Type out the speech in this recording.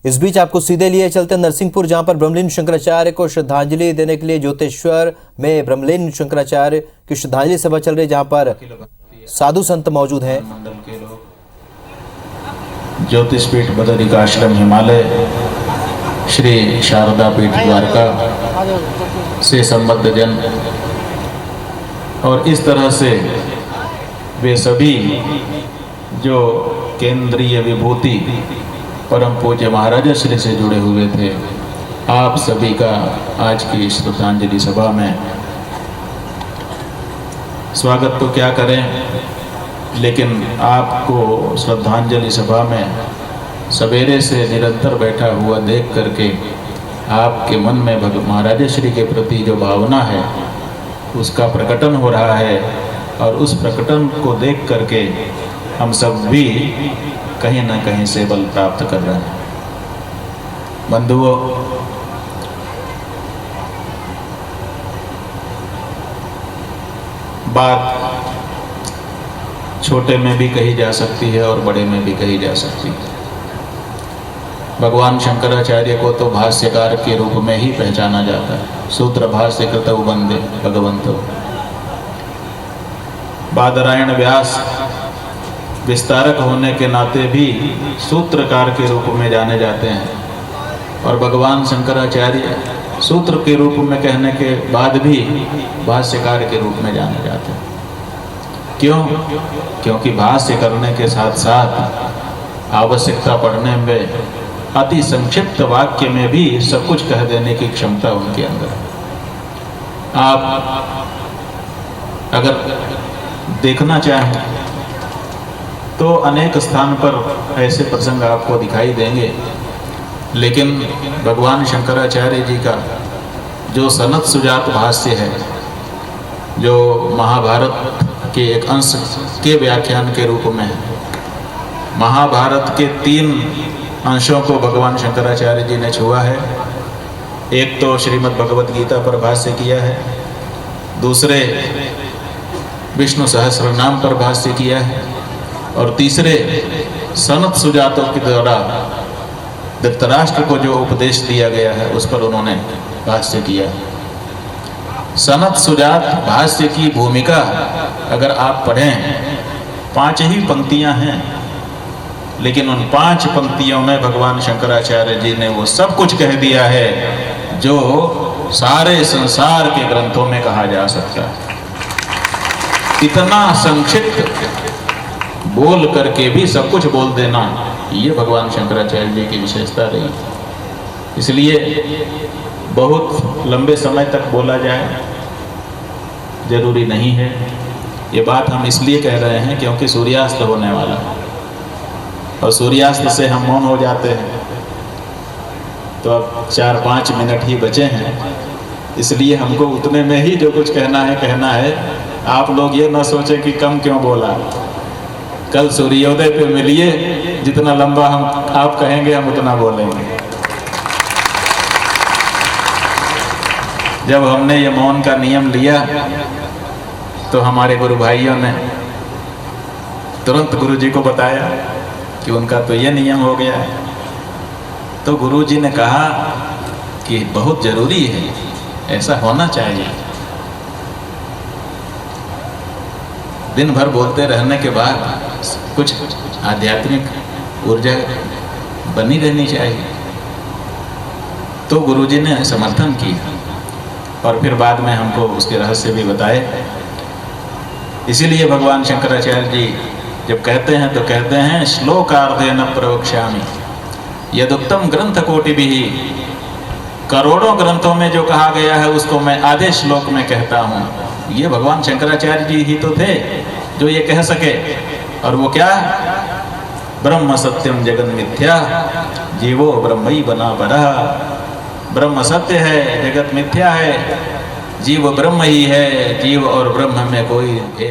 इस बीच आपको सीधे लिए चलते नरसिंहपुर, जहां पर ब्रह्मलीन शंकराचार्य को श्रद्धांजलि देने के लिए ज्योतिश्वर में ब्रह्मलीन शंकराचार्य की श्रद्धांजलि सभा चल रही, जहां पर साधु संत मौजूद हैं। ज्योतिष पीठ बदरिकाश्रम हिमालय, श्री शारदा पीठ द्वारका से संबद्ध जन और इस तरह से वे सभी जो केंद्रीय विभूति परम पूज्य महाराज श्री से जुड़े हुए थे, आप सभी का आज की श्रद्धांजलि सभा में स्वागत तो क्या करें, लेकिन आपको श्रद्धांजलि सभा में सवेरे से निरंतर बैठा हुआ देख करके आपके मन में महाराज श्री के प्रति जो भावना है उसका प्रकटन हो रहा है, और उस प्रकटन को देख करके हम सब भी कहीं ना कहीं से बल प्राप्त कर रहे हैं। बंधुओं, बात छोटे में भी कही जा सकती है और बड़े में भी कही जा सकती है। भगवान शंकराचार्य को तो भाष्यकार के रूप में ही पहचाना जाता है। सूत्र भाष्य कृतौ वंदे भगवंतो। बादरायण व्यास विस्तारक होने के नाते भी सूत्रकार के रूप में जाने जाते हैं, और भगवान शंकराचार्य सूत्र के रूप में कहने के बाद भी भाष्यकार के रूप में जाने जाते हैं। क्यों? क्योंकि भाष्य करने के साथ साथ आवश्यकता पड़ने में अति संक्षिप्त वाक्य में भी सब कुछ कह देने की क्षमता उनके अंदर है। आप अगर देखना चाहें तो अनेक स्थान पर ऐसे प्रसंग आपको दिखाई देंगे, लेकिन भगवान शंकराचार्य जी का जो सनत सुजात भाष्य है, जो महाभारत के एक अंश के व्याख्यान के रूप में है, महाभारत के 3 अंशों को भगवान शंकराचार्य जी ने छुआ है। एक तो श्रीमद् भगवद गीता पर भाष्य किया है, दूसरे विष्णु सहस्र नाम पर भाष्य किया है, और तीसरे सनत सुजातों के द्वारा धृतराष्ट्र को जो उपदेश दिया गया है उस पर उन्होंने भाष्य किया है। सनत सुजात भाष्य की भूमिका अगर आप पढ़ें, 5 ही पंक्तियां हैं, लेकिन उन 5 पंक्तियों में भगवान शंकराचार्य जी ने वो सब कुछ कह दिया है जो सारे संसार के ग्रंथों में कहा जा सकता है। इतना संक्षिप्त बोल करके भी सब कुछ बोल देना, ये भगवान शंकराचार्य जी की विशेषता रही। इसलिए बहुत लंबे समय तक बोला जाए जरूरी नहीं है। ये बात हम इसलिए कह रहे हैं क्योंकि सूर्यास्त होने वाला है, और सूर्यास्त से हम मौन हो जाते हैं, तो अब 4-5 मिनट ही बचे हैं। इसलिए हमको उतने में ही जो कुछ कहना है। आप लोग ये ना सोचें कि कम क्यों बोला। कल सूर्योदय पे मिलिए, जितना लंबा आप कहेंगे हम उतना बोलेंगे। जब हमने ये मौन का नियम लिया तो हमारे गुरु भाइयों ने तुरंत गुरु जी को बताया कि उनका तो ये नियम हो गया है। तो गुरु जी ने कहा कि बहुत जरूरी है, ऐसा होना चाहिए। दिन भर बोलते रहने के बाद कुछ आध्यात्मिक ऊर्जा बनी रहनी चाहिए। तो गुरुजी ने समर्थन की, और फिर बाद में हमको उसके रहस्य भी बताए। इसीलिए भगवान शंकराचार्य जी जब कहते हैं तो कहते हैं, श्लोकार्धेन प्रवक्ष्यामि यदुक्तम ग्रंथ कोटि भी। करोड़ों ग्रंथों में जो कहा गया है उसको मैं आधे श्लोक में कहता हूँ। ये भगवान शंकराचार्य जी ही तो थे जो ये कह सके। और वो क्या? ब्रह्म सत्यम जगन मिथ्या, जीवो ब्रह्मई बना बरा। ब्रह्म सत्य है, जगत मिथ्या है, जीव ब्रह्म ही है। जीव और ब्रह्म में कोई